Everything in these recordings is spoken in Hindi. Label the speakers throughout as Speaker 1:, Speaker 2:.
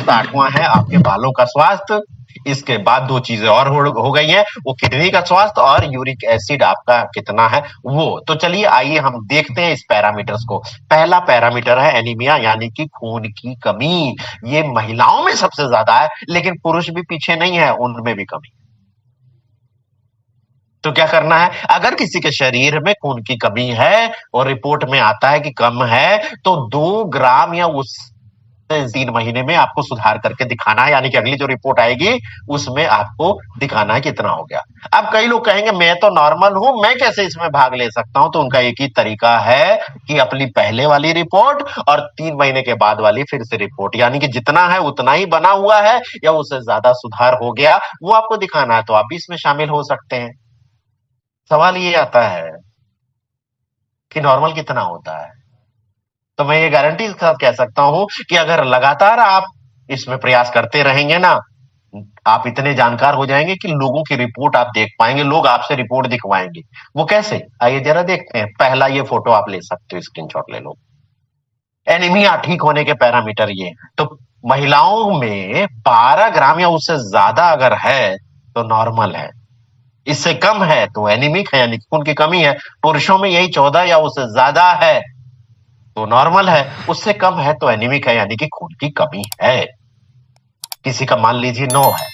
Speaker 1: स्वास्थ्य, 8वां है आपके बालों का स्वास्थ्य। इसके बाद 2 चीजें और हो गई हैं, वो किडनी का स्वास्थ्य और यूरिक एसिड आपका कितना है वो। तो चलिए आइए हम देखते हैं इस पैरामीटर्स को। पहला पैरामीटर है एनीमिया, यानी कि खून की कमी। ये महिलाओं में सबसे ज्यादा है, लेकिन पुरुष भी पीछे नहीं है, उनमें भी कमी। तो क्या करना है, अगर किसी के शरीर में खून की कमी है और रिपोर्ट में आता है कि कम है, तो 2 ग्राम या उससे 3 महीने में आपको सुधार करके दिखाना है, यानी कि अगली जो रिपोर्ट आएगी उसमें आपको दिखाना है कितना हो गया। अब कई लोग कहेंगे मैं तो नॉर्मल हूं, मैं कैसे इसमें भाग ले सकता हूं? तो उनका एक ही तरीका है कि अपनी पहले वाली रिपोर्ट और 3 महीने के बाद वाली फिर से रिपोर्ट, यानी कि जितना है उतना ही बना हुआ है या उससे ज्यादा सुधार हो गया, वो आपको दिखाना है। तो आप भी इसमें शामिल हो सकते हैं। सवाल ये आता है कि नॉर्मल कितना होता है। तो मैं ये गारंटी के साथ कह सकता हूं कि अगर लगातार आप इसमें प्रयास करते रहेंगे ना, आप इतने जानकार हो जाएंगे कि लोगों की रिपोर्ट आप देख पाएंगे, लोग आपसे रिपोर्ट दिखवाएंगे। वो कैसे, आइए जरा देखते हैं। पहला ये फोटो आप ले सकते हो, स्क्रीनशॉट ले लो। एनीमिया ठीक होने के पैरामीटर ये हैं। तो महिलाओं में 12 ग्राम या उससे ज्यादा अगर है तो नॉर्मल है, इससे कम है तो एनीमिक है, यानी खून की कमी है। पुरुषों में यही 14 या उससे ज्यादा है तो नॉर्मल है, उससे कम है तो एनीमिक है, यानी कि खून की कमी है। किसी का मान लीजिए 9 है,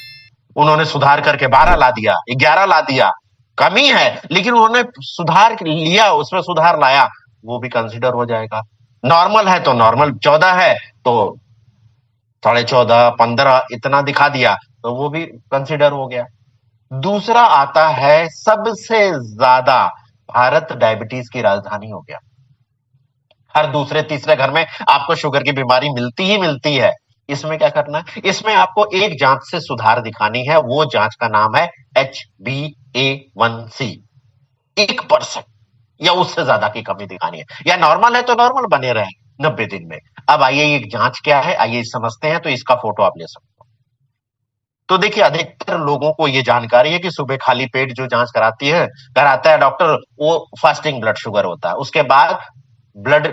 Speaker 1: उन्होंने सुधार करके 12 ला दिया, 11 ला दिया, कमी है लेकिन उन्होंने सुधार लिया, उसमें सुधार लाया, वो भी कंसिडर हो जाएगा। नॉर्मल है तो नॉर्मल, 14 है तो 14.5 15 इतना दिखा दिया तो वो भी कंसिडर हो गया। दूसरा आता है सबसे ज्यादा, भारत डायबिटीज की राजधानी हो गया। हर दूसरे तीसरे घर में आपको शुगर की बीमारी मिलती ही मिलती है। इसमें क्या करना है, इसमें आपको एक जांच से सुधार दिखानी है। वो जांच का नाम है HbA1c। 1% या उससे ज्यादा की कमी दिखानी है, या नॉर्मल है तो नॉर्मल बने रहे 90 दिन में। अब आइए ये जांच क्या है, आइए समझते हैं। तो इसका फोटो आप ले सकते हो। तो देखिए अधिकतर लोगों को ये जानकारी है कि सुबह खाली पेट जो जांच कराता है डॉक्टर, वो फास्टिंग ब्लड शुगर होता है। उसके बाद ब्लड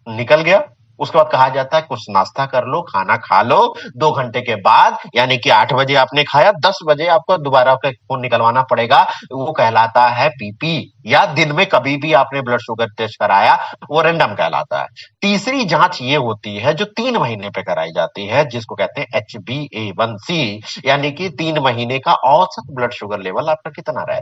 Speaker 1: निकल गया, उसके बाद कहा जाता है कुछ नाश्ता कर लो, खाना खा लो। 2 घंटे के बाद, यानी कि 8 बजे आपने खाया, 10 बजे आपको दोबारा का खून निकलवाना पड़ेगा। वो कहलाता है पीपी। या दिन में कभी भी आपने ब्लड शुगर टेस्ट कराया, वो रेंडम कहलाता है। तीसरी जांच ये होती है जो 3 महीने पे कराई जाती है, जिसको कहते हैं HbA1c, यानी कि 3 महीने का औसत ब्लड शुगर लेवल आपका कितना रहा है।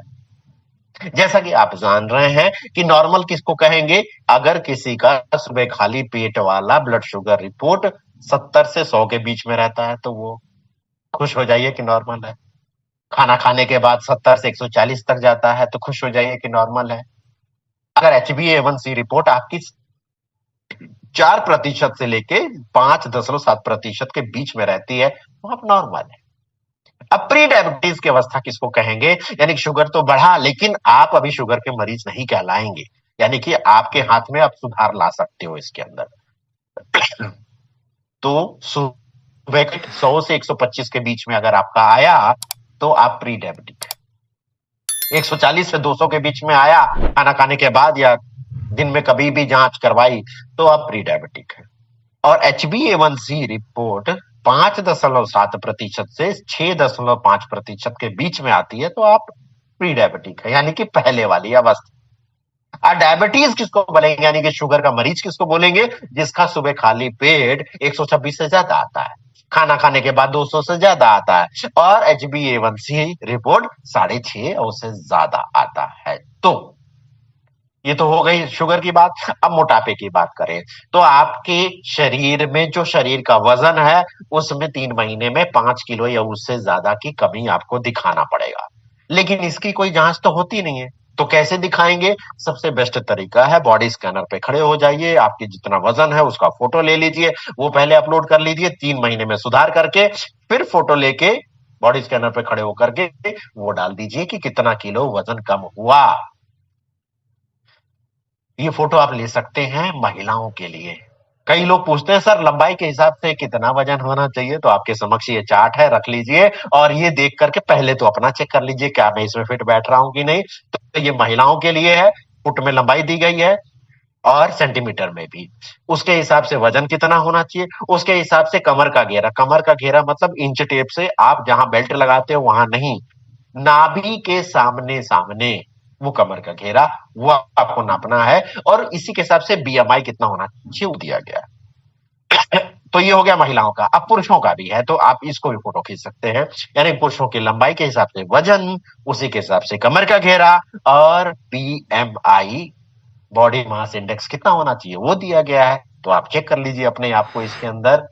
Speaker 1: जैसा कि आप जान रहे हैं कि नॉर्मल किसको कहेंगे, अगर किसी का सुबह खाली पेट वाला ब्लड शुगर रिपोर्ट 70 से 100 के बीच में रहता है तो वो खुश हो जाइए कि नॉर्मल है। खाना खाने के बाद 70 से 140 तक जाता है तो खुश हो जाइए कि नॉर्मल है। अगर HbA1c रिपोर्ट आपकी 4% से लेके 5.7% के बीच में रहती है तो आप नॉर्मल है। अब प्री डायबिटीज की अवस्था किसको कहेंगे, यानी कि शुगर तो बढ़ा लेकिन आप अभी शुगर के मरीज नहीं कहलाएंगे, यानी कि आपके हाथ में आप सुधार ला सकते हो इसके अंदर। तो सुबह के 100 से 125 के बीच में अगर आपका आया तो आप प्री डायबिटिक है। 140 से 200 के बीच में आया खाना खाने के बाद या दिन में कभी भी जांच करवाई तो आप प्री डायबिटिक है। और HbA1c रिपोर्ट 5.7% से 6.5% के बीच में आती है तो आप प्री डायबिटिक है, यानी कि पहले वाली अवस्था। और डायबिटीज किसको बोलेंगे, यानी कि शुगर का मरीज किसको बोलेंगे, जिसका सुबह खाली पेट 126 से ज्यादा आता है, खाना खाने के बाद 200 से ज्यादा आता है और HbA1c रिपोर्ट 6.5 और से ज्यादा आता है। तो ये तो हो गई शुगर की बात। अब मोटापे की बात करें तो आपके शरीर में जो शरीर का वजन है उसमें 3 महीने में 5 किलो या उससे ज्यादा की कमी आपको दिखाना पड़ेगा, लेकिन इसकी कोई जांच तो होती नहीं है। तो कैसे दिखाएंगे, सबसे बेस्ट तरीका है बॉडी स्कैनर पे खड़े हो जाइए, आपके जितना वजन है उसका फोटो ले लीजिए, वो पहले अपलोड कर लीजिए, 3 महीने में सुधार करके फिर फोटो लेके बॉडी स्कैनर पे खड़े होकर के वो डाल दीजिए कि कितना किलो वजन कम हुआ। ये फोटो आप ले सकते हैं महिलाओं के लिए। कई लोग पूछते हैं सर लंबाई के हिसाब से कितना वजन होना चाहिए, तो आपके समक्ष ये चार्ट है, रख लीजिए और ये देख करके पहले तो अपना चेक कर लीजिए क्या मैं इसमें फिट बैठ रहा हूं कि नहीं। तो ये महिलाओं के लिए है, फुट में लंबाई दी गई है, और सेंटीमीटर में भी। उसके हिसाब से वजन कितना होना चाहिए, उसके हिसाब से कमर का घेरा मतलब इंच टेप से आप जहां बेल्ट लगाते हो वहां नहीं, नाभि के सामने सामने वो कमर का घेरा, वो आपको नापना है। और इसी के हिसाब से बीएमआई कितना होना चाहिए वो दिया गया है। तो ये हो गया महिलाओं का। अब पुरुषों का भी है, तो आप इसको भी फोटो खींच सकते हैं। यानी पुरुषों की लंबाई के हिसाब से वजन, उसी के हिसाब से कमर का घेरा, और बीएमआई बॉडी मास इंडेक्स कितना होना चाहिए वो दिया गया है। तो आप चेक कर लीजिए अपने आप को इसके अंदर।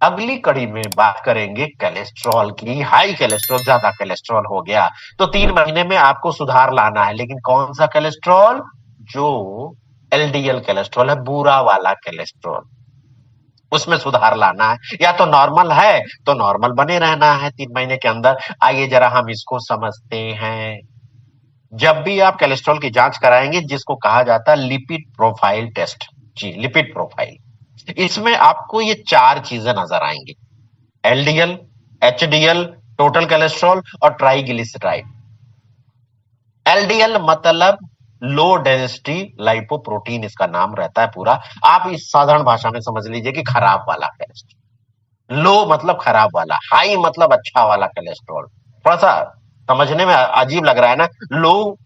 Speaker 1: अगली कड़ी में बात करेंगे कोलेस्ट्रॉल की। हाई कोलेस्ट्रॉल, ज्यादा कोलेस्ट्रॉल हो गया तो 3 महीने में आपको सुधार लाना है। लेकिन कौन सा कोलेस्ट्रॉल? जो एलडीएल कोलेस्ट्रॉल है, बुरा वाला कोलेस्ट्रॉल, उसमें सुधार लाना है। या तो नॉर्मल है तो नॉर्मल बने रहना है 3 महीने के अंदर। आइए जरा हम इसको समझते हैं। जब भी आप कोलेस्ट्रॉल की जांच कराएंगे, जिसको कहा जाता है लिपिड प्रोफाइल टेस्ट, जी लिपिड प्रोफाइल, इसमें आपको ये 4 चीजें नजर आएंगी: एलडीएल, एचडीएल, टोटल कोलेस्ट्रॉल और ट्राइग्लिसराइड। एलडीएल मतलब लो डेंसिटी लाइपोप्रोटीन, इसका नाम रहता है पूरा। आप इस साधारण भाषा में समझ लीजिए कि खराब वाला कोलेस्ट्रॉल। लो मतलब खराब वाला, हाई मतलब अच्छा वाला कोलेस्ट्रॉल। थोड़ा सा समझने में अजीब लग रहा है ना। लो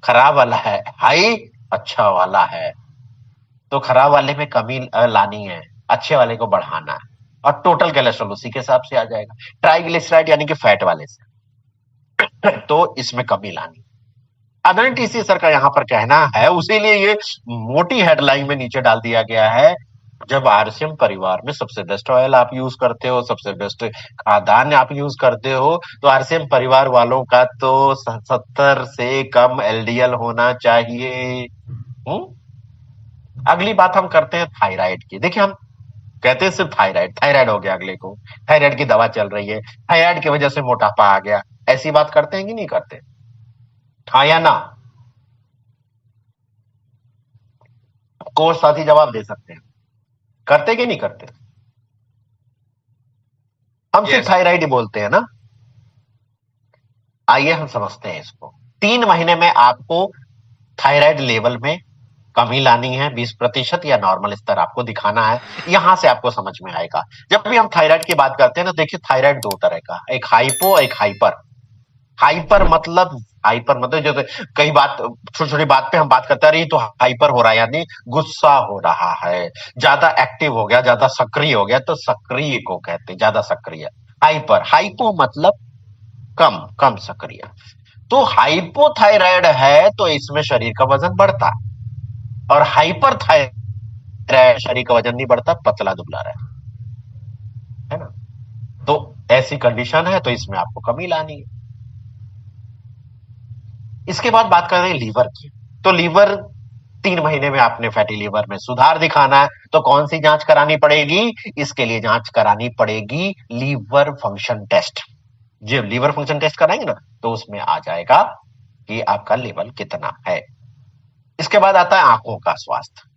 Speaker 1: खराब वाला है, हाई अच्छा वाला है। तो खराब वाले में कमी लानी है, अच्छे वाले को बढ़ाना है। और टोटल कोलेस्ट्रॉल उसी के हिसाब से आ जाएगा। ट्राइग्लिसराइड यानी कि फैट वाले से, तो इसमें कमी लानी। अदर टीसी सर का यहाँ पर कहना है, उसीलिए ये मोटी हेडलाइन में नीचे डाल दिया गया है। जब आरसीएम परिवार में सबसे बेस्ट ऑयल आप यूज करते हो, सबसे बेस्ट खाद्यान्न आप यूज करते हो, तो आरसीएम परिवार वालों का तो 70 से कम एलडीएल होना चाहिए। अगली बात हम करते हैं थायराइड की। देखिए, हम कहते हैं सिर्फ थायराइड, थायराइड हो गया अगले को, थायराइड की दवा चल रही है, थायराइड की वजह से मोटापा आ गया, ऐसी बात करते हैं कि नहीं करते? हाँ या ना? कोर्स साथी जवाब दे सकते हैं, करते कि नहीं करते? हम सिर्फ
Speaker 2: यस।
Speaker 1: थायराइड ही बोलते हैं ना। आइए हम समझते हैं इसको। 3 महीने में आपको थायराइड लेवल में कमी लानी है, 20% या नॉर्मल स्तर आपको दिखाना है। यहां से आपको समझ में आएगा। जब भी हम थायराइड की बात करते हैं ना, देखिए थायराइड 2 तरह का, एक हाइपो, एक हाइपर। हाइपर मतलब जो कई बात, छोटी छोटी बात पे हम बात करते रही तो हाइपर हो रहा है, यानी गुस्सा हो रहा है, ज्यादा एक्टिव हो गया, ज्यादा सक्रिय हो गया, तो सक्रिय को कहते हैं, ज्यादा सक्रिय। हाइपर, हाइपो मतलब कम कम सक्रिय। तो हाइपोथायराइड है तो इसमें शरीर का वजन बढ़ता है, और हाइपर थायराइड शरीर का वजन नहीं बढ़ता, पतला दुबला है ना। तो ऐसी कंडीशन है, तो इसमें आपको कमी लानी है। इसके बाद बात कर रहे हैं लीवर की। तो लीवर, 3 महीने में आपने फैटी लीवर में सुधार दिखाना है, तो कौन सी जांच करानी पड़ेगी? इसके लिए जांच करानी पड़ेगी लीवर फंक्शन टेस्ट। जब लीवर फंक्शन टेस्ट कराएंगे ना, तो उसमें आ जाएगा कि आपका लेवल कितना है। इसके बाद आता है आंखों का स्वास्थ्य।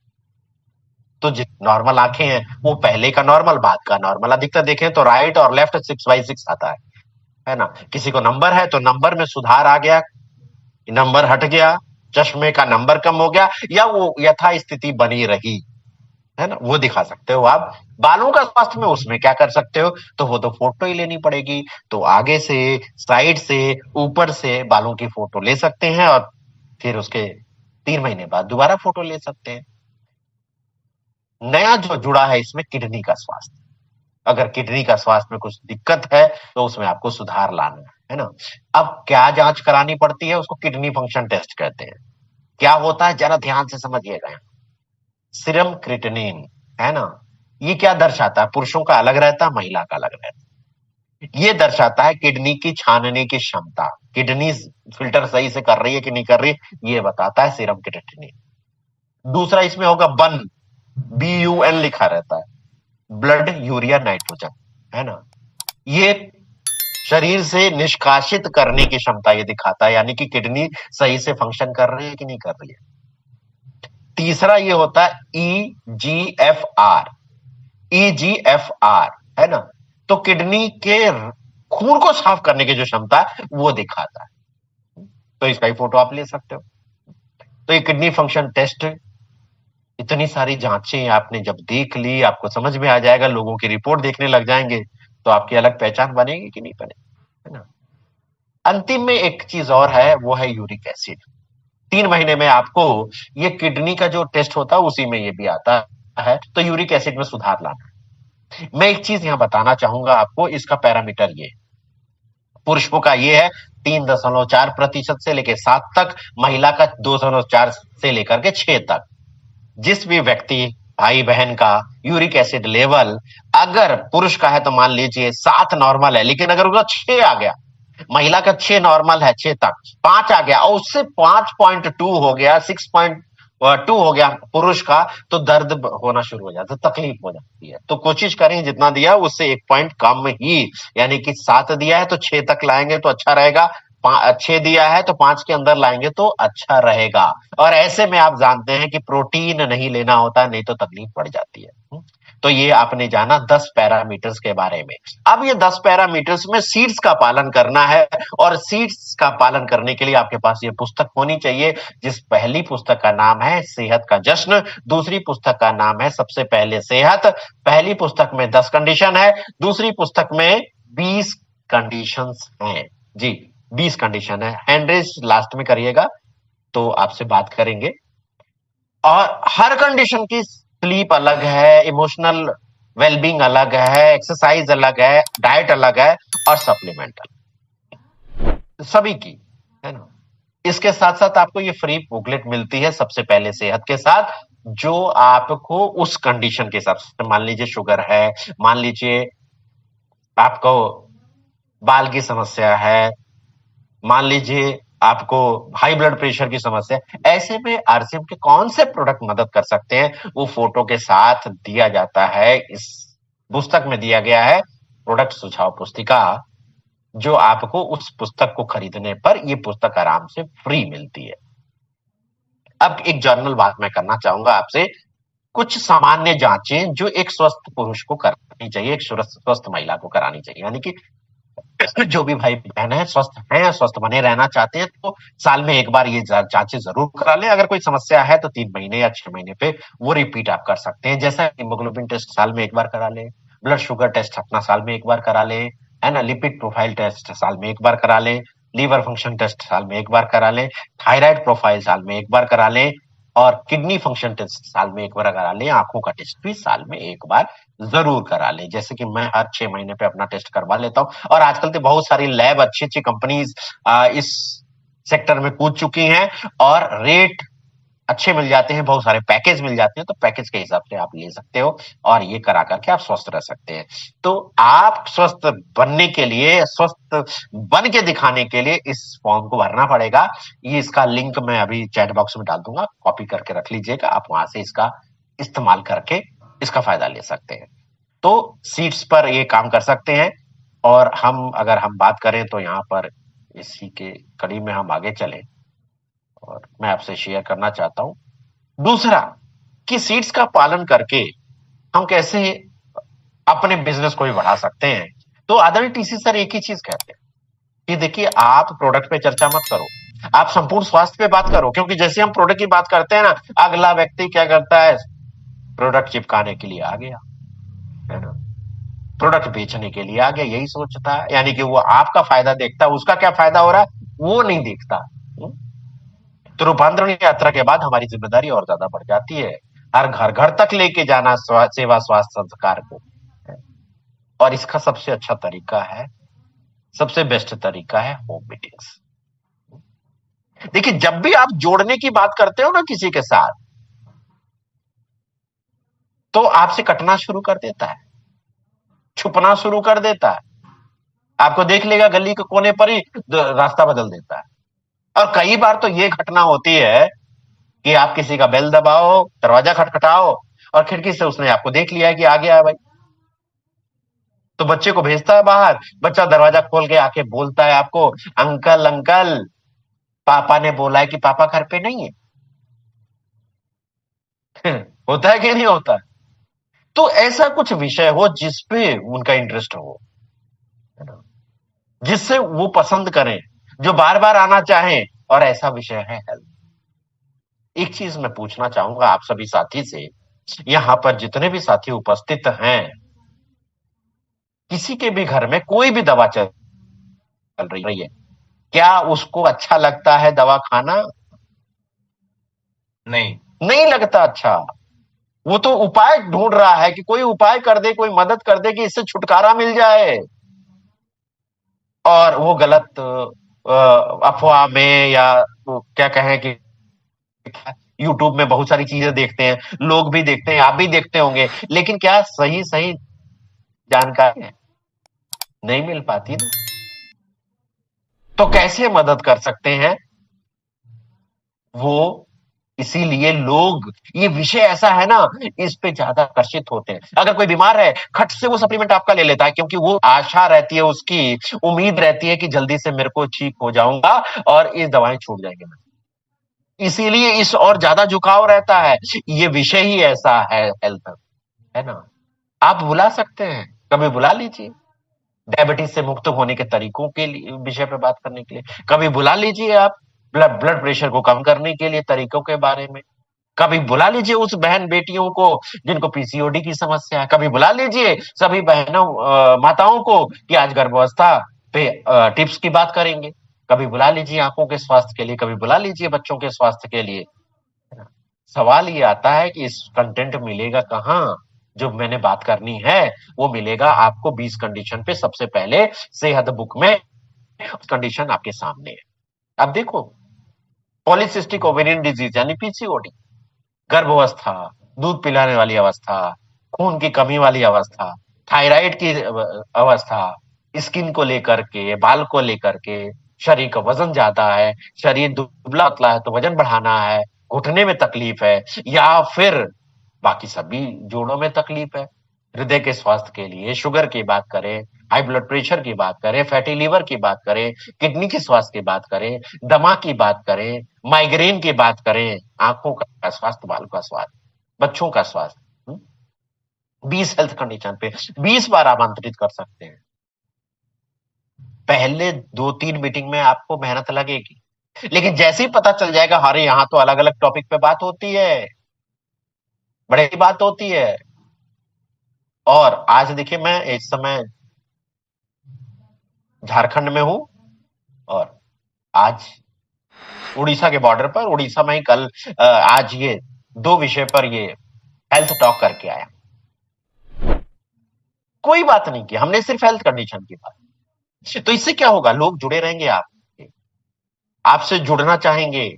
Speaker 1: तो नॉर्मल आंखें हैं वो पहले का नॉर्मल, बाद का नॉर्मल। अधिकतर देखें तो राइट और लेफ्ट 6/6 आता है ना। किसी को नंबर है तो नंबर में सुधार आ गया, नंबर हट गया, चश्मे का नंबर कम हो गया, या वो यथा स्थिति बनी रही, है ना, वो दिखा सकते हो आप। बालों का स्वास्थ्य में उसमें क्या कर सकते हो? तो वो तो फोटो ही लेनी पड़ेगी। तो आगे से, साइड से, ऊपर से बालों की फोटो ले सकते हैं, और फिर उसके 3 महीने बाद दोबारा फोटो ले सकते हैं। नया जो जुड़ा है इसमें किडनी का स्वास्थ्य। अगर किडनी का स्वास्थ्य में कुछ दिक्कत है तो उसमें आपको सुधार लाना है ना। अब क्या जांच करानी पड़ती है? उसको किडनी फंक्शन टेस्ट कहते हैं। क्या होता है जरा ध्यान से समझिएगा। सीरम क्रिएटिनिन, है ना, ये क्या दर्शाता है? पुरुषों का अलग रहता है, महिला का अलग रहता है। ये दर्शाता है किडनी की छानने की क्षमता, किडनी फिल्टर सही से कर रही है कि नहीं कर रही, ये बताता है सीरम क्रिएटिनिन। दूसरा इसमें होगा बन, BUN लिखा रहता है, ब्लड यूरिया नाइट्रोजन, है ना। ये शरीर से निष्कासित करने की क्षमता ये दिखाता है, यानी कि किडनी सही से फंक्शन कर रही है कि नहीं कर रही है। तीसरा ये होता है EGFR, EGFR, है ना। तो किडनी के खून को साफ करने की जो क्षमता है वो दिखाता है। तो इसका ही फोटो आप ले सकते हो। तो ये किडनी फंक्शन टेस्ट इतनी सारी जांचें आपने जब देख ली, आपको समझ में आ जाएगा, लोगों की रिपोर्ट देखने लग जाएंगे, तो आपकी अलग पहचान बनेगी कि नहीं बनेगी, है ना? अंतिम में एक चीज और है, वो है यूरिक एसिड। 3 महीने में आपको ये किडनी का जो टेस्ट होता है उसी में ये भी आता है, तो यूरिक एसिड में सुधार लाना है। मैं एक चीज यहाँ बताना चाहूंगा आपको, इसका पैरामीटर ये, पुरुषों का ये है 3.4% से लेकर 7 तक, महिला का 2.4 से लेकर के 6 तक। जिस भी व्यक्ति, भाई बहन का यूरिक एसिड लेवल अगर पुरुष का है तो मान लीजिए 7 नॉर्मल है, लेकिन अगर उसका 6 आ गया, महिला का 6 नॉर्मल है, 6 तक 5 आ गया और उससे 5.2 हो गया, 6.2 हो गया पुरुष का, तो दर्द होना शुरू हो जाता है, तकलीफ हो जाती है। तो कोशिश करें जितना दिया उससे 1 पॉइंट कम ही, यानी कि 7 दिया है तो 6 तक लाएंगे तो अच्छा रहेगा, 6 दिया है तो 5 के अंदर लाएंगे तो अच्छा रहेगा। और ऐसे में आप जानते हैं कि प्रोटीन नहीं लेना होता, नहीं तो तकलीफ बढ़ जाती है। तो ये आपने जाना 10 पैरामीटर्स के बारे में। अब ये 10 पैरामीटर्स में सीड्स का पालन करना है, और सीड्स का पालन करने के लिए आपके पास ये पुस्तक होनी चाहिए, जिस पहली पुस्तक का नाम है सेहत का जश्न, दूसरी पुस्तक का नाम है सबसे पहले सेहत। पहली पुस्तक में 10 कंडीशन है, दूसरी पुस्तक में 20 कंडीशंस हैं। जी, 20 कंडीशन है। हैंड रेज लास्ट में करिएगा तो आपसे बात करेंगे। और हर कंडीशन की स्लीप अलग है, इमोशनल वेलबींग अलग है, एक्सरसाइज अलग है, डाइट अलग है, और सप्लीमेंट सभी की, है ना? इसके साथ साथ आपको ये फ्री बुकलेट मिलती है सबसे पहले सेहत के साथ, जो आपको उस कंडीशन के हिसाब से, मान लीजिए शुगर है, मान लीजिए आपको बाल की समस्या है, मान लीजिए आपको हाई ब्लड प्रेशर की समस्या है, ऐसे में आरसीएम के कौन से प्रोडक्ट मदद कर सकते हैं, वो फोटो के साथ दिया जाता है। इस पुस्तक में दिया गया है प्रोडक्ट सुझाव पुस्तिका, जो आपको उस पुस्तक को खरीदने पर ये पुस्तक आराम से फ्री मिलती है। अब एक जर्नल बात मैं करना चाहूंगा आपसे, कुछ सामान्य जांचें जो एक स्वस्थ पुरुष को करनी चाहिए, एक स्वस्थ महिला को करानी चाहिए, यानी कि जो भी भाई बहन है, स्वस्थ हैं, स्वस्थ बने रहना चाहते हैं, तो साल में एक बार ये जांचें जरूर करा लें। अगर कोई समस्या है तो 3 महीने या 6 महीने पे वो रिपीट आप कर सकते हैं। जैसा हीमोग्लोबिन टेस्ट साल में एक बार करा लें, ब्लड शुगर टेस्ट अपना साल में एक बार करा लें, है ना, लिपिड प्रोफाइल टेस्ट साल में एक बार करा लें, लीवर फंक्शन टेस्ट साल में एक बार करा लें, थायराइड प्रोफाइल साल में एक बार करा लें, और किडनी फंक्शन टेस्ट साल में एक बार करा लें, आंखों का टेस्ट भी साल में एक बार जरूर करा लें। जैसे कि मैं हर 6 महीने पे अपना टेस्ट करवा लेता हूँ, और आजकल तो बहुत सारी लैब, अच्छी अच्छी कंपनीज इस सेक्टर में कूद चुकी हैं, और रेट अच्छे मिल जाते हैं, बहुत सारे पैकेज मिल जाते हैं, तो पैकेज के हिसाब से आप ले सकते हो, और ये करा करके आप स्वस्थ रह सकते हैं। तो आप स्वस्थ बनने के लिए, स्वस्थ बन के दिखाने के लिए इस फॉर्म को भरना पड़ेगा। ये इसका लिंक मैं अभी चैट बॉक्स में डाल दूंगा, कॉपी करके रख लीजिएगा, आप वहां से इसका इस्तेमाल करके इसका फायदा ले सकते हैं। तो सीट्स पर ये काम कर सकते हैं। और अगर हम बात करें तो यहाँ पर इसी के कड़ी में हम आगे चले, और मैं आपसे शेयर करना चाहता हूं दूसरा, कि सीड्स का पालन करके हम कैसे अपने बिजनेस को भी बढ़ा सकते हैं। तो आदरणीय टीसी सर एक ही चीज कहते हैं कि देखिए, आप प्रोडक्ट पे चर्चा मत करो, आप संपूर्ण स्वास्थ्य पे बात करो, क्योंकि जैसे हम प्रोडक्ट की बात करते हैं ना, अगला व्यक्ति क्या करता है, प्रोडक्ट चिपकाने के लिए आ गया, है ना, प्रोडक्ट बेचने के लिए आ गया, यही सोचता है, यानी कि वो आपका फायदा देखता है, उसका क्या फायदा हो रहा है वो नहीं देखता। तो रूपांतरण यात्रा के बाद हमारी जिम्मेदारी और ज्यादा बढ़ जाती है, हर घर घर तक लेके जाना सेवा स्वास्थ्य संस्कार को। और इसका सबसे अच्छा तरीका है, सबसे बेस्ट तरीका है होम मीटिंग्स। देखिए, जब भी आप जोड़ने की बात करते हो ना किसी के साथ, तो आपसे कटना शुरू कर देता है, छुपना शुरू कर देता है, आपको देख लेगा गली के कोने पर ही रास्ता बदल देता है। और कई बार तो ये घटना होती है कि आप किसी का बेल दबाओ, दरवाजा खटखटाओ, और खिड़की से उसने आपको देख लिया है कि आ गया है भाई, तो बच्चे को भेजता है बाहर, बच्चा दरवाजा खोल के आके बोलता है आपको, अंकल अंकल, पापा ने बोला है कि पापा घर पे नहीं है। होता है कि नहीं होता है? तो ऐसा कुछ विषय हो जिसपे उनका इंटरेस्ट हो, है ना? जिससे वो पसंद करें, जो बार बार आना चाहें, और ऐसा विषय है हेल्थ। एक चीज मैं पूछना चाहूंगा आप सभी साथी से, यहाँ पर जितने भी साथी उपस्थित हैं, किसी के भी घर में कोई भी दवा चल रही है, क्या उसको अच्छा लगता है दवा खाना?
Speaker 2: नहीं।
Speaker 1: नहीं लगता अच्छा। वो तो उपाय ढूंढ रहा है कि कोई उपाय कर दे, कोई मदद कर दे कि इससे छुटकारा मिल जाए। और वो गलत अफवाह में, या वो क्या कहें कि यूट्यूब में बहुत सारी चीजें देखते हैं, लोग भी देखते हैं, आप भी देखते होंगे, लेकिन क्या सही सही जानकारी है? नहीं मिल पाती ना। तो कैसे मदद कर सकते हैं वो? इसीलिए लोग, ये विषय ऐसा है ना, इस पे ज्यादा आकर्षित होते हैं। अगर कोई बीमार है, खट से वो सप्लीमेंट आपका ले लेता है, क्योंकि वो आशा रहती है, उसकी उम्मीद रहती है कि जल्दी से मेरे को ठीक हो जाऊंगा और ये दवाएं छूट जाएंगी। इसीलिए इस और ज्यादा झुकाव रहता है। ये विषय ही ऐसा है हेल्थ, है ना। आप बुला सकते हैं, कभी बुला लीजिए, डायबिटीज से मुक्त होने के तरीकों के लिए विषय पे बात करने के लिए। कभी बुला लीजिए आप, ब्लड ब्लड प्रेशर को कम करने के लिए तरीकों के बारे में। कभी बुला लीजिए उस बहन बेटियों को जिनको पीसीओडी की समस्या है। कभी बुला लीजिए सभी बहनों माताओं को कि आज गर्भावस्था पे टिप्स की बात करेंगे। कभी बुला लीजिए आंखों के स्वास्थ्य के लिए, कभी बुला लीजिए बच्चों के स्वास्थ्य के लिए। सवाल ये आता है कि इस कंटेंट मिलेगा कहाँ? जो मैंने बात करनी है वो मिलेगा आपको 20 कंडीशन पे। सबसे पहले सेहत बुक में कंडीशन आपके सामने है। अब देखो, पॉलिसिस्टिक ओवेरियन डिजीज यानी पीसीओडी, गर्भावस्था, दूध पिलाने वाली अवस्था, खून की कमी वाली अवस्था, थायराइड की अवस्था, स्किन को लेकर के, बाल को लेकर के, शरीर का वजन ज्यादा है, शरीर दुबला पतला है तो वजन बढ़ाना है, घुटने में तकलीफ है, या फिर बाकी सभी जोड़ों में तकलीफ है। हृदय के स्वास्थ्य के लिए शुगर की बात करें, हाई ब्लड प्रेशर की बात करें, फैटी लिवर की बात करें, किडनी के स्वास्थ्य की बात करें, दमा की बात करें, माइग्रेन की बात करें, आंखों का स्वास्थ्य, बाल का स्वास्थ्य, बच्चों का स्वास्थ्य, 20 हेल्थ कंडीशन पे 20 बार आप आमंत्रित कर सकते हैं। पहले 2-3 मीटिंग में आपको मेहनत लगेगी, लेकिन जैसे ही पता चल जाएगा अरे यहाँ तो अलग अलग टॉपिक पे बात होती है, बड़ी बात होती है। और आज देखिए, मैं इस समय झारखंड में हूं, और आज उड़ीसा के बॉर्डर पर, उड़ीसा में ही कल आज ये 2 विषय पर ये हेल्थ टॉक करके आया। कोई बात नहीं की हमने, सिर्फ हेल्थ कंडीशन की बात। तो इससे क्या होगा? लोग जुड़े रहेंगे, आपसे जुड़ना चाहेंगे,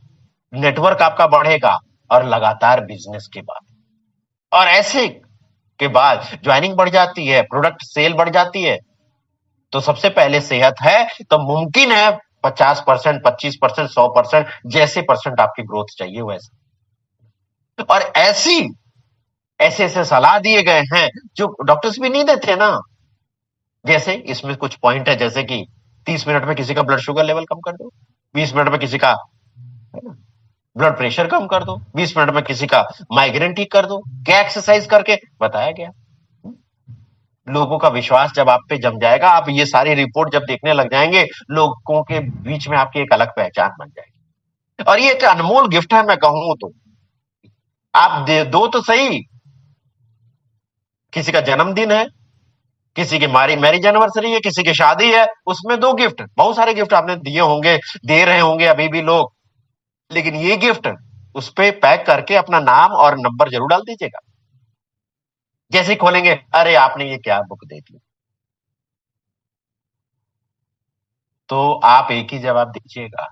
Speaker 1: नेटवर्क आपका बढ़ेगा, और लगातार बिजनेस की बात। और ऐसे के बाद ज्वाइनिंग बढ़ जाती है, प्रोडक्ट सेल बढ़ जाती है। तो सबसे पहले सेहत है तो मुमकिन है 50%, 25%, 100%, जैसे परसेंट आपकी ग्रोथ चाहिए वैसे। और ऐसे ऐसे सलाह दिए गए हैं जो डॉक्टर्स भी नहीं देते ना। जैसे इसमें कुछ पॉइंट है, जैसे कि 30 मिनट में किसी का ब्लड शुगर लेवल कम कर दो, 20 मिनट में किसी का ब्लड प्रेशर कम कर दो, 20 मिनट में किसी का माइग्रेन ठीक कर दो, क्या एक्सरसाइज करके बताया गया। लोगों का विश्वास जब आप पे जम जाएगा, आप ये सारी रिपोर्ट जब देखने लग जाएंगे, लोगों के बीच में आपकी एक अलग पहचान बन जाएगी। और ये एक अनमोल गिफ्ट है, मैं कहूं तो। आप दे दो तो सही, किसी का जन्मदिन है, किसी की मैरिज एनिवर्सरी है, किसी की शादी है, उसमें दो गिफ्ट, बहुत सारे गिफ्ट आपने दिए होंगे, दे रहे होंगे अभी भी लोग, लेकिन ये गिफ्ट उस पे पैक करके अपना नाम और नंबर जरूर डाल दीजिएगा। जैसे ही खोलेंगे, अरे आपने ये क्या बुक दे दी, तो आप एक ही जवाब दीजिएगा,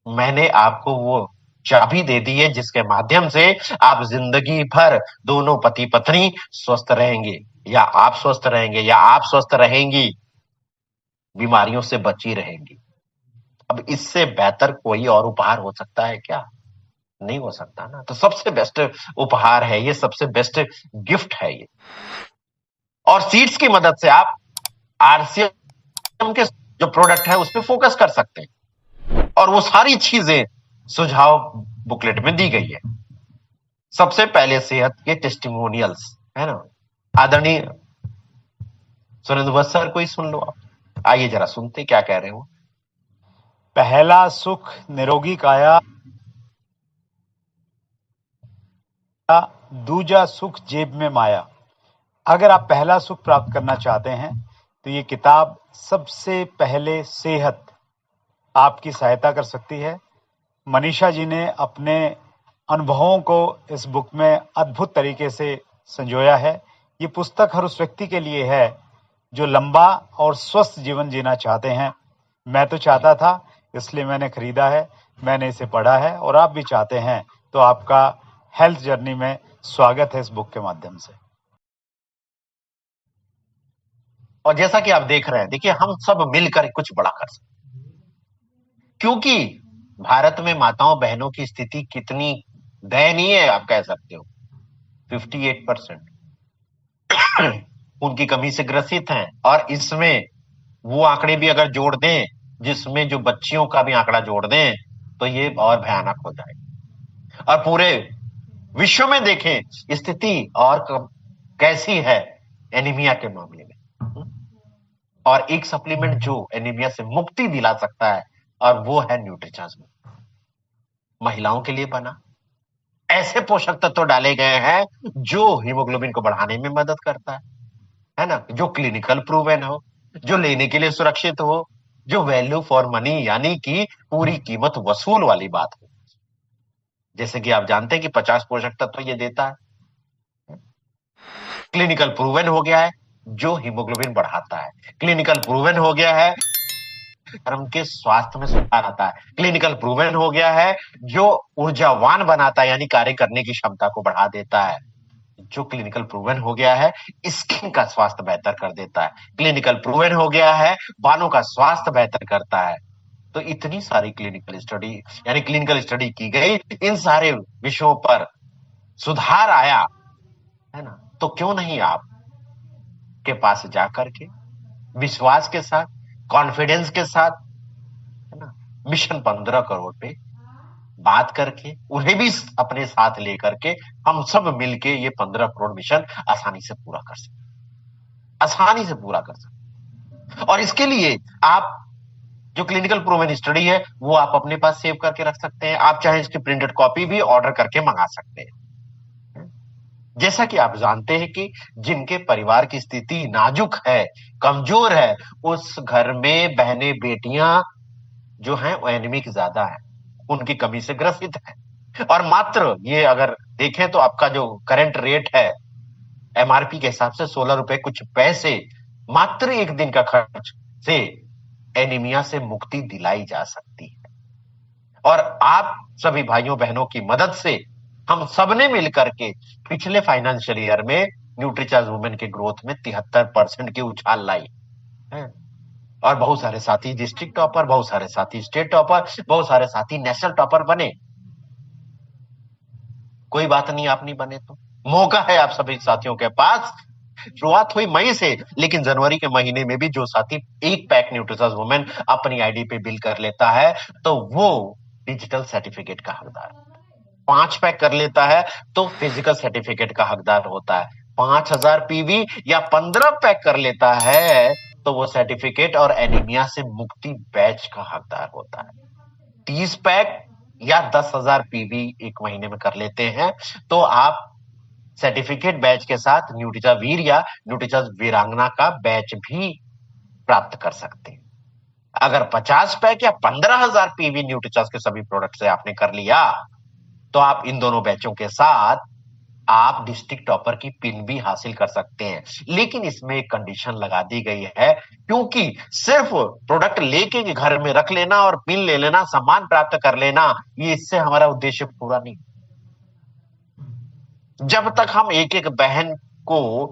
Speaker 1: मैंने आपको वो चाबी दे दी है जिसके माध्यम से आप जिंदगी भर दोनों पति पत्नी स्वस्थ रहेंगे, या आप स्वस्थ रहेंगे, या आप स्वस्थ रहेंगी, बीमारियों से बची रहेंगी। अब इससे बेहतर कोई और उपहार हो सकता है क्या? नहीं हो सकता ना। तो सबसे बेस्ट उपहार है ये, सबसे बेस्ट गिफ्ट है ये। और सीड्स की मदद से आप आरसीएम के जो प्रोडक्ट है उस पर फोकस कर सकते हैं, और वो सारी चीजें सुझाव बुकलेट में दी गई है। सबसे पहले सेहत के टेस्टिमोनियल्स, है ना। आदरणीय सुरेंद्र वत्स सर को ही सुन लो आप, आइए जरा सुनते क्या कह रहे हो।
Speaker 3: पहला सुख निरोगी काया,
Speaker 2: दूजा सुख जेब में माया। अगर आप पहला सुख प्राप्त करना चाहते हैं तो ये किताब सबसे पहले सेहत आपकी सहायता कर सकती है। मनीषा जी ने अपने अनुभवों को इस बुक में अद्भुत तरीके से संजोया है। ये पुस्तक हर उस व्यक्ति के लिए है जो लंबा और स्वस्थ जीवन जीना चाहते हैं। मैं तो चाहता था, इसलिए मैंने खरीदा है, मैंने इसे पढ़ा है, और आप भी चाहते हैं तो आपका हेल्थ जर्नी में स्वागत है इस बुक के माध्यम से।
Speaker 1: और जैसा कि आप देख रहे हैं, देखिए हम सब मिलकर कुछ बड़ा कर सकते हैं, क्योंकि भारत में माताओं बहनों की स्थिति कितनी दयनीय है आप कह सकते हो। 58% उनकी कमी से ग्रसित हैं, और इसमें वो आंकड़े भी अगर जोड़ दें जिसमें जो बच्चियों का भी आंकड़ा जोड़ दें तो ये और भयानक हो जाए। और पूरे विश्व में देखें स्थिति और कैसी है एनीमिया के मामले में, और एक सप्लीमेंट जो एनीमिया से मुक्ति दिला सकता है और वो है न्यूट्रीचार्ज। महिलाओं के लिए बना, ऐसे पोषक तत्व डाले गए हैं जो हीमोग्लोबिन को बढ़ाने में मदद करता है ना, जो क्लिनिकल प्रूवन हो, जो लेने के लिए सुरक्षित हो, जो वैल्यू फॉर मनी यानी कि पूरी कीमत वसूल वाली बात हो। जैसे कि आप जानते हैं कि 50 पोषक तत्व ये देता है। क्लिनिकल प्रूवन हो गया है जो हीमोग्लोबिन बढ़ाता है, क्लिनिकल प्रूवन हो गया है कर्म के स्वास्थ्य में सुधार आता है, क्लिनिकल प्रूवन हो गया है जो ऊर्जावान बनाता है यानी कार्य करने की क्षमता को बढ़ा देता है, जो क्लिनिकल प्रूवन हो गया है स्किन का स्वास्थ्य बेहतर कर देता है, क्लिनिकल प्रूवन हो गया है बालों का स्वास्थ्य बेहतर करता है। तो इतनी सारी क्लिनिकल स्टडी यानी क्लिनिकल स्टडी की गई, इन सारे विषयों पर सुधार आया है ना, तो क्यों नहीं आप के पास जाकर के विश्वास के साथ, कॉन्फिडेंस के साथ, है ना, मिशन 15 करोड़ पे बात करके उन्हें भी अपने साथ लेकर के हम सब मिलके ये 15 करोड़ मिशन आसानी से पूरा कर सकते, आसानी से पूरा कर सकते। और इसके लिए आप जो क्लिनिकल प्रूवन स्टडी है वो आप अपने पास सेव करके रख सकते हैं। आप चाहे इसकी प्रिंटेड कॉपी भी ऑर्डर करके मंगा सकते हैं। जैसा कि आप जानते हैं कि जिनके परिवार की स्थिति नाजुक है, कमजोर है, उस घर में बहनें बेटियां जो हैं वो एनीमिक ज्यादा है, उनकी कमी से ग्रसित है। और मात्र ये अगर देखें तो आपका जो करंट रेट है एमआरपी के हिसाब से 16 रुपए कुछ पैसे मात्र एक दिन का खर्च से एनीमिया से मुक्ति दिलाई जा सकती है। और आप सभी भाइयों बहनों की मदद से हम सबने मिलकर के पिछले फाइनेंशियल ईयर में न्यूट्रीचार्ज वुमेन के ग्रोथ में 73% की उछाल लाई है। और बहुत सारे साथी डिस्ट्रिक्ट टॉपर, बहुत सारे साथी स्टेट टॉपर, बहुत सारे साथी नेशनल टॉपर बने। कोई बात नहीं, आप नहीं बने तो मौका है आप सभी साथियों के पास। शुरुआत हुई मई से, लेकिन जनवरी के महीने में भी जो साथी एक पैक न्यूट्रीचार्ज वुमेन अपनी आईडी पे बिल कर लेता है तो वो डिजिटल सर्टिफिकेट का हकदार, 5 पैक कर लेता है तो फिजिकल सर्टिफिकेट का हकदार होता है, 5000 पीवी या 15 पैक कर लेता है तो वो सर्टिफिकेट और एनीमिया से मुक्ति बैच का हकदार होता है। 30 पैक या 10,000 पीवी एक महीने में कर लेते हैं तो आप सर्टिफिकेट बैच के साथ न्यूट्रीचार्ज वीर या न्यूट्रीचार्ज वीरांगना का बैच भी प्राप्त कर सकते हैं। अगर 50 पैक या 15,000 पीवी न्यूट्रीचार्ज के सभी प्रोडक्ट से आपने कर लिया तो आप इन दोनों बैचों के साथ आप डिस्ट्रिक्ट टॉपर की पिन भी हासिल कर सकते हैं। लेकिन इसमें एक कंडीशन लगा दी गई है, क्योंकि सिर्फ प्रोडक्ट लेके घर में रख लेना और पिन ले लेना, सम्मान प्राप्त कर लेना, ये इससे हमारा उद्देश्य पूरा नहीं। जब तक हम एक एक बहन को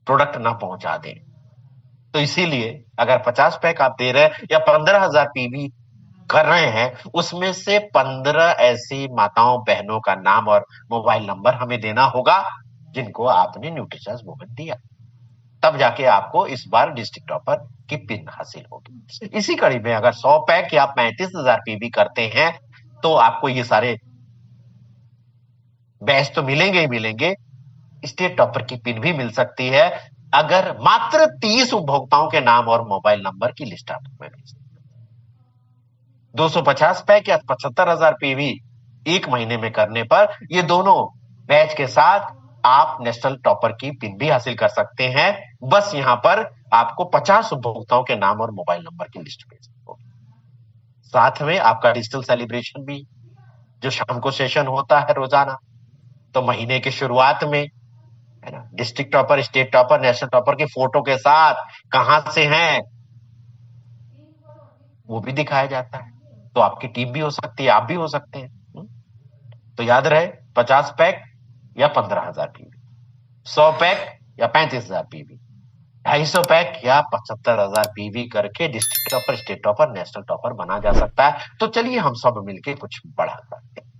Speaker 1: प्रोडक्ट ना पहुंचा दें, तो इसीलिए अगर 50 पैक आप दे रहे हैं या 15,000 पीवी कर रहे हैं, उसमें से 15 ऐसी माताओं बहनों का नाम और मोबाइल नंबर हमें देना होगा जिनको आपने न्यूट्रीचार्ज वुमेन दिया, तब जाके आपको इस बार डिस्ट्रिक्ट टॉपर की पिन हासिल होगी। इसी कड़ी में अगर 100 पैक या 35,000 पीवी करते हैं तो आपको ये सारे बैच तो मिलेंगे ही मिलेंगे, स्टेट टॉपर की पिन भी मिल सकती है अगर मात्र 30 उपभोक्ताओं के नाम और मोबाइल नंबर की लिस्ट आप में भेज 250 पैक या 75,000 पीवी 1 महीने में करने पर ये दोनों बैच के साथ आप नेशनल टॉपर की पिन भी हासिल कर सकते हैं। बस यहां पर आपको 50 उपभोक्ताओं के नाम और मोबाइल नंबर की लिस्ट भेजनी होगी। साथ में आपका डिजिटल सेलिब्रेशन भी, जो शाम को सेशन होता है रोजाना, तो महीने की शुरुआत में, है ना, district topper, state topper, national topper के फोटो के साथ कहां से हैं वो भी दिखाया जाता है। तो आपकी टीम भी हो सकती है, आप भी हो सकते हैं। तो याद रहे, 50 पैक या 15,000 पीवी, 100 पैक या 35,000 पीवी, 250 पैक या 75,000 पीवी करके district topper, state topper, national topper बना जा सकता है। तो चलिए हम सब मिलके कुछ बढ़ा करते हैं।